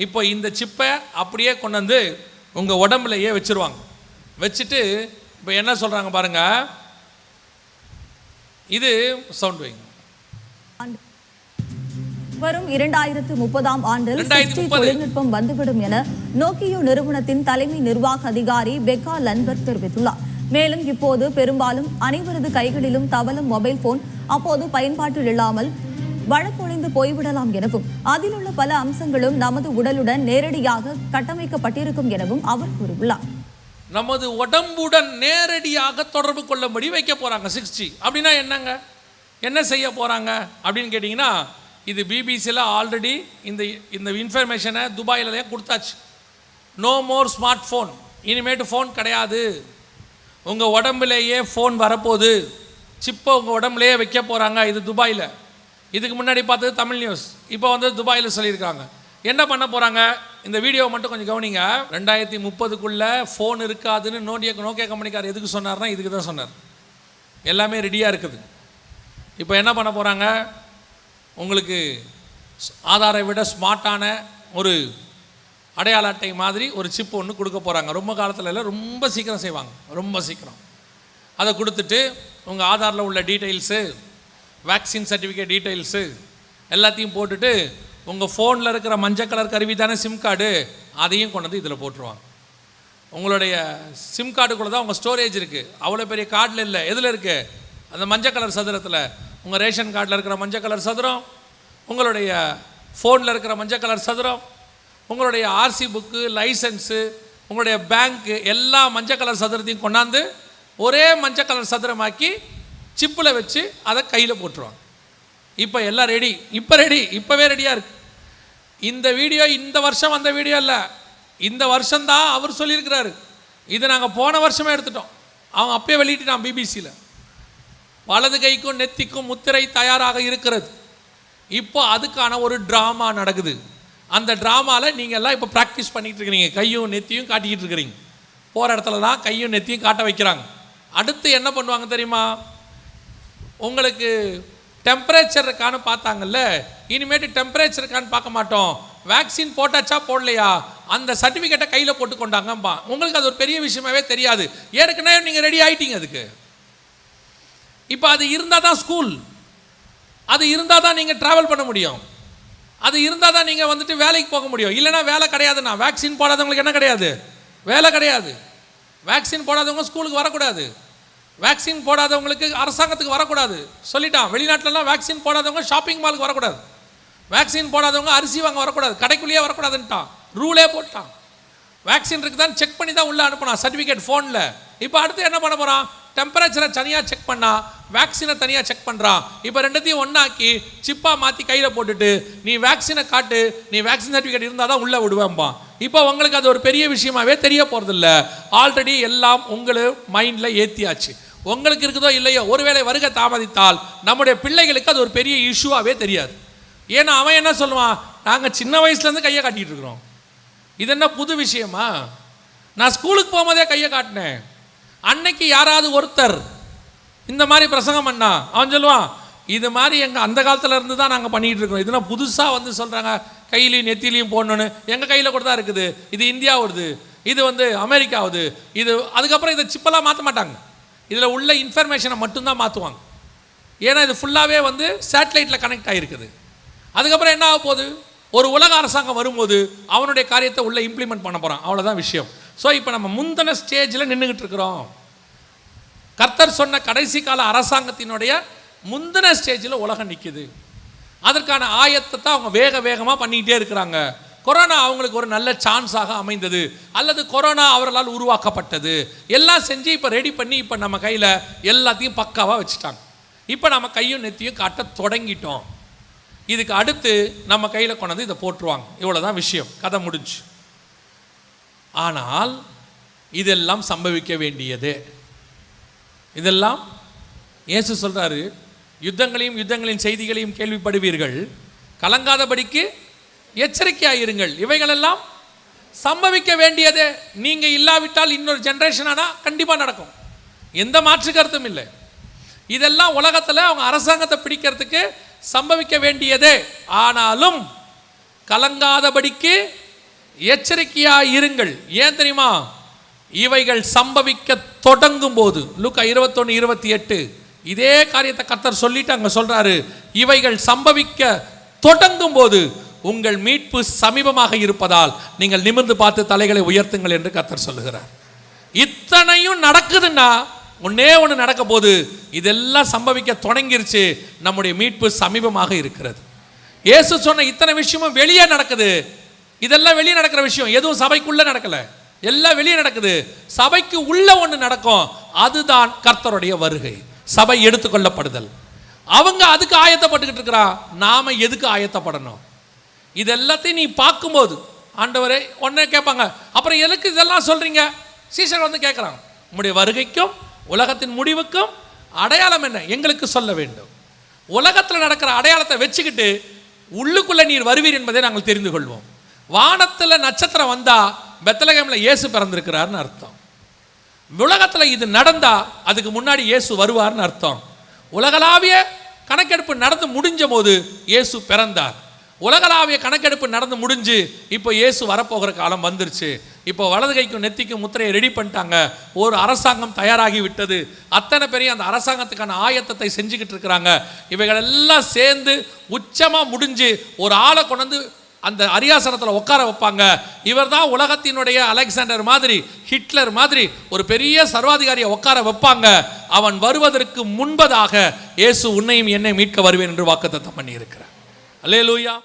இப்போ இந்த சிப்பை அப்படியே கொண்டு வந்து உங்கள் உடம்புலையே வச்சுருவாங்க. வச்சுட்டு இப்போ என்ன சொல்கிறாங்க பாருங்கள், இது சவுண்ட் வைங்க. வரும் 2030ஆம் ஆண்டில் தொழில்நுட்பம் வந்துவிடும் என நோக்கியோ நிறுவனத்தின் தலைமை நிர்வாக அதிகாரி பெக்கா லன்பர்க் தெரிவித்துள்ளார். மேலும் இப்போது பெரும்பாலும் அனைவரது கைகளிலும் தவழும் மொபைல் போன் அப்போது பயன்பாட்டில் இல்லாமல் வழக்கொழிந்து போய்விடலாம் எனவும் அதில் உள்ள பல அம்சங்களும் நமது உடலுடன் நேரடியாக கட்டமைக்கப்பட்டிருக்கும் எனவும் அவர் கூறியுள்ளார். நமது உடம்புடன் நேரடியாக தொடர்பு கொள்ளும்படி வைக்க போறாங்க 6G. அப்படின்னா என்னங்க, என்ன செய்ய போறாங்க அப்படின்னு கேட்டிங்கன்னா, இது பிபிசியில் ஆல்ரெடி இந்த இன்ஃபர்மேஷனை துபாயிலே கொடுத்தாச்சு. நோ மோர் ஸ்மார்ட் ஃபோன், இனிமேட்டு ஃபோன் கிடையாது, உங்கள் உடம்புலேயே ஃபோன் வரப்போகுது, சிப்பை உங்கள் உடம்புலையே வைக்க போகிறாங்க. இது துபாயில். இதுக்கு முன்னாடி பார்த்தது தமிழ் நியூஸ், இப்போ வந்து துபாயில் சொல்லியிருக்காங்க. என்ன பண்ண போகிறாங்க, இந்த வீடியோவை மட்டும் கொஞ்சம் கவனிங்க. 2030க்குள்ளே ஃபோன் இருக்காதுன்னு நோக்கியா கம்பெனிக்கார் எதுக்கு சொன்னார்னா இதுக்கு தான் சொன்னார். எல்லாமே ரெடியாக இருக்குது. இப்போ என்ன பண்ண போகிறாங்க, உங்களுக்கு ஆதாரை விட ஸ்மார்ட்டான ஒரு அடையாள அட்டை மாதிரி ஒரு சிப்பு ஒன்று கொடுக்க போகிறாங்க. ரொம்ப காலத்தில் இல்லை, ரொம்ப சீக்கிரம் செய்வாங்க, ரொம்ப சீக்கிரம். அதை கொடுத்துட்டு உங்கள் ஆதாரில் உள்ள டீட்டெயில்ஸு, வேக்சின் சர்டிஃபிகேட் டீட்டெயில்ஸு எல்லாத்தையும் போட்டுட்டு உங்கள் ஃபோனில் இருக்கிற மஞ்சள் கலர் கருவி தானே சிம் கார்டு, அதையும் கொண்டு வந்து இதில் போட்டுருவாங்க. உங்களுடைய சிம் கார்டுக்குள்ளே தான் உங்கள் ஸ்டோரேஜ் இருக்குது. அவ்வளோ பெரிய கார்டில் இல்லை, எதில் இருக்குது, அந்த மஞ்சள் கலர் சதுரத்தில். உங்கள் ரேஷன் கார்டில் இருக்கிற மஞ்சள் கலர் சதுரம், உங்களுடைய ஃபோனில் இருக்கிற மஞ்சள் கலர் சதுரம், உங்களுடைய ஆர்சி புக்கு, லைசன்ஸு, உங்களுடைய பேங்க்கு எல்லா மஞ்சள் கலர் சதுரத்தையும் கொண்டாந்து ஒரே மஞ்சள் கலர் சதுரமாக்கி சிப்பில் வச்சு அதை கையில் போட்டுருவாங்க. இப்போ எல்லாம் ரெடி, இப்போவே ரெடியாக இருக்குது. இந்த வீடியோ இந்த வருஷம் வந்த வீடியோ இல்லை, இந்த வருஷம்தான் அவர் சொல்லியிருக்கிறாரு. இது நாங்கள் போன வருஷமே எடுத்துட்டோம். அவங்க அப்பயே வெளியிட்டான் பிபிசியில். வலது கைக்கும் நெத்திக்கும் முத்திரை தயாராக இருக்கிறது. இப்போ அதுக்கான ஒரு ட்ராமா நடக்குது. அந்த ட்ராமாவில் நீங்கள் எல்லாம் இப்போ ப்ராக்டிஸ் பண்ணிகிட்டு இருக்கிறீங்க. கையும் நெத்தியும் காட்டிக்கிட்டு இருக்கிறீங்க. போகிற இடத்துல தான் கையும் நெத்தியும் காட்ட வைக்கிறாங்க. அடுத்து என்ன பண்ணுவாங்க தெரியுமா, உங்களுக்கு டெம்பரேச்சர் இருக்கான்னு பார்த்தாங்கல்ல, இனிமேட்டு டெம்பரேச்சர் இருக்கான்னு பார்க்க மாட்டோம், வேக்சின் போட்டாச்சா போடலையா அந்த சர்டிஃபிகேட்டை கையில் போட்டு கொண்டாங்கப்பா. உங்களுக்கு அது ஒரு பெரிய விஷயமாவே தெரியாது, ஏற்கனவே நீங்கள் ரெடி ஆகிட்டீங்க அதுக்கு. இப்போ அது இருந்தால் தான் ஸ்கூல், அது இருந்தால் தான் நீங்கள் ட்ராவல் பண்ண முடியும், அது இருந்தால் தான் நீங்கள் வந்துட்டு வேலைக்கு போக முடியும். இல்லைனா வேலை கிடையாதுண்ணா. வேக்சின் போடாதவங்களுக்கு என்ன கிடையாது, வேலை கிடையாது. வேக்சின் போடாதவங்க ஸ்கூலுக்கு வரக்கூடாது, வேக்சின் போடாதவங்களுக்கு அரசாங்கத்துக்கு வரக்கூடாது சொல்லிட்டான். வெளிநாட்டிலலாம் வேக்சின் போடாதவங்க ஷாப்பிங் மாலுக்கு வரக்கூடாது, வேக்சின் போடாதவங்க அரிசி வாங்க வரக்கூடாது, கடைக்குள்ளேயே வரக்கூடாதுன்ட்டான், ரூலே போட்டான். வேக்சின் இருக்குது தான் செக் பண்ணி தான் உள்ளே அனுப்பினான் சர்டிஃபிகேட் ஃபோனில். இப்போ அடுத்து என்ன பண்ண போகிறான், டெம்பரேச்சரை தனியாக செக் பண்ணா, வேக்சினை தனியாக செக் பண்ணுறான். இப்போ ரெண்டுத்தையும் ஒன்றாக்கி சிப்பாக மாற்றி கையில் போட்டுட்டு நீ வேக்சினை காட்டு, நீ வேக்சின் சர்டிஃபிகேட் இருந்தால் தான் உள்ளே விடுவேன்பா. இப்போ உங்களுக்கு அது ஒரு பெரிய விஷயமாவே தெரிய போகிறதில்ல, ஆல்ரெடி எல்லாம் உங்களுக்கு மைண்டில் ஏற்றியாச்சு. உங்களுக்கு இருக்குதோ இல்லையோ, ஒருவேளை வருகை தாமதித்தால் நம்முடைய பிள்ளைகளுக்கு அது ஒரு பெரிய இஷ்யூவாகவே தெரியாது. ஏன்னா அவன் என்ன சொல்லுவான், நாங்கள் சின்ன வயசுலேருந்து கையை காட்டிகிட்டு இருக்கிறோம், இது என்ன புது விஷயமா, நான் ஸ்கூலுக்கு போகும்போதே கையை காட்டினேன். அன்னைக்கு யாராவது ஒருத்தர் இந்த மாதிரி பிரசங்கம் பண்ணா அவன் சொல்லுவான், இது மாதிரி எங்கள் அந்த காலத்தில் இருந்து தான் நாங்கள் பண்ணிகிட்டு இருக்கோம், இதெல்லாம் புதுசாக வந்து சொல்கிறாங்க கையிலையும் நெத்திலையும் போடணுன்னு. எங்கள் கையில் கூட தான் இருக்குது, இது இந்தியாவுது, இது வந்து அமெரிக்காவுது, இது அதுக்கப்புறம் இதை சிப்பெல்லாம் மாற்ற மாட்டாங்க, இதில் உள்ள இன்ஃபர்மேஷனை மட்டும்தான் மாற்றுவாங்க. ஏன்னா இது ஃபுல்லாகவே வந்து சேட்டலைட்டில் கனெக்ட் ஆகிருக்குது. அதுக்கப்புறம் என்ன ஆக போகுது, ஒரு உலக அரசாங்கம் வரும்போது அவனுடைய காரியத்தை உள்ளே இம்ப்ளிமெண்ட் பண்ண போகிறான், அவ்வளோதான் விஷயம். ஸோ இப்போ நம்ம முந்தின ஸ்டேஜில் நின்றுக்கிட்டு இருக்கிறோம். கர்த்தர் சொன்ன கடைசி கால அரசாங்கத்தினுடைய முந்தின ஸ்டேஜில் உலகம் நிற்குது. அதற்கான ஆயத்தை தான் அவங்க வேகமாக பண்ணிக்கிட்டே இருக்கிறாங்க. கொரோனா அவங்களுக்கு ஒரு நல்ல சான்ஸாக அமைந்தது, அல்லது கொரோனா அவர்களால் உருவாக்கப்பட்டது, எல்லாம் செஞ்சு இப்போ ரெடி பண்ணி இப்போ நம்ம கையில் எல்லாத்தையும் பக்காவாக வச்சுட்டாங்க. இப்போ நம்ம கையும் நெத்தியும் காட்ட தொடங்கிட்டோம். இதுக்கு அடுத்து நம்ம கையில் கொண்டாந்து இதை போட்டுருவாங்க. இவ்வளோதான் விஷயம், கதை முடிஞ்சு. ஆனால் இதெல்லாம் சம்பவிக்க வேண்டியது. இதெல்லாம் இயேசு சொல்கிறாரு, யுத்தங்களின் செய்திகளையும் கேள்விப்படுவீர்கள், கலங்காதபடிக்கு எச்சரிக்கையாயிருங்கள், இவைகளெல்லாம் சம்பவிக்க வேண்டியது. நீங்கள் இல்லாவிட்டால் இன்னொரு ஜென்ரேஷன் ஆனால் கண்டிப்பாக நடக்கும், எந்த மாற்று கருத்தும் இல்லை. இதெல்லாம் உலகத்தில் அவங்க அரசாங்கத்தை பிடிக்கிறதுக்கு சம்பவிக்க வேண்டியது. ஆனாலும் கலங்காதபடிக்கு எச்சரிக்கையா இருங்கள். ஏன் தெரியுமா? இவைகள் சம்பவிக்க தொடங்கும் போது, லூக்கா 21:28 இதே காரியத்தை கர்த்தர் சொல்லிட்டு அங்க சொல்றாரு, இவைகள் சம்பவிக்க தொடங்கும் போது உங்கள் மீட்பு சமீபமாக இருப்பதால் நீங்கள் நிமிர்ந்து பார்த்து தலைகளை உயர்த்துங்கள் என்று கர்த்தர் சொல்லுகிறார். இத்தனையும் நடக்குதுன்னா ஒன்னே ஒன்று நடக்க போது, இதெல்லாம் சம்பவிக்க தொடங்கிருச்சு, நம்முடைய மீட்பு சமீபமாக இருக்கிறது. இயேசு சொன்ன இத்தனை விஷயமும் வெளியே நடக்குது. இதெல்லாம் வெளியே நடக்கிற விஷயம், எதுவும் சபைக்குள்ள நடக்கல, எல்லாம் வெளியே நடக்குது. சபைக்கு உள்ள ஒன்று நடக்கும், அதுதான் கர்த்தருடைய வருகை, சபை எடுத்துக்கொள்ளப்படுதல். அவங்க அதுக்கு ஆயத்தப்பட்டுக்கிட்டு இருக்கிறான், நாம எதுக்கு ஆயத்தப்படணும்? இது எல்லாத்தையும் நீ பார்க்கும்போது ஆண்டவரே ஒன்னே கேட்பாங்க, அப்புறம் எதுக்கு இதெல்லாம் சொல்றீங்க? சீசர் வந்து கேட்குறான், உங்களுடைய வருகைக்கும் உலகத்தின் முடிவுக்கும் அடையாளம் என்ன? எங்களுக்கு சொல்ல வேண்டும். உலகத்தில் நடக்கிற அடையாளத்தை வச்சுக்கிட்டு உள்ளுக்குள்ள நீர் வருவீர் என்பதை நாங்கள் தெரிந்து கொள்வோம். வானத்தில் நட்சத்திரம் வந்தா பெத்லகேம்ல இயேசு பிறந்திருக்கிறார்னு அர்த்தம். உலகத்தில் இது நடந்தா அதுக்கு முன்னாடி இயேசு வருவார்னு அர்த்தம். உலகளாவிய கணக்கெடுப்பு நடந்து முடிஞ்ச போது இயேசு பிறந்தார். உலகளாவிய கணக்கெடுப்பு நடந்து முடிஞ்சு இப்போ இயேசு வரப்போகிற காலம் வந்துருச்சு. இப்போ வலது கைக்கும் நெத்திக்கும் முத்திரையை ரெடி பண்ணிட்டாங்க. ஒரு அரசாங்கம் தயாராகி விட்டது. அத்தனை பெரிய அந்த அரசாங்கத்துக்கான ஆயத்தத்தை செஞ்சுக்கிட்டு இருக்கிறாங்க. இவைகள் எல்லாம் சேர்ந்து உச்சமாக முடிஞ்சு ஒரு ஆளை கொண்டு வந்து அந்த அரியாசனத்தில் உட்கார வைப்பாங்க. இவர் தான் உலகத்தினுடைய அலெக்சாண்டர் மாதிரி, ஹிட்லர் மாதிரி ஒரு பெரிய சர்வாதிகாரியை உட்கார வைப்பாங்க. அவன் வருவதற்கு முன்பதாக இயேசு உன்னையும் என்னை மீட்க வருவேன் என்று வாக்குத்தத்தம் பண்ணி இருக்கிறார். அல்லேலூயா.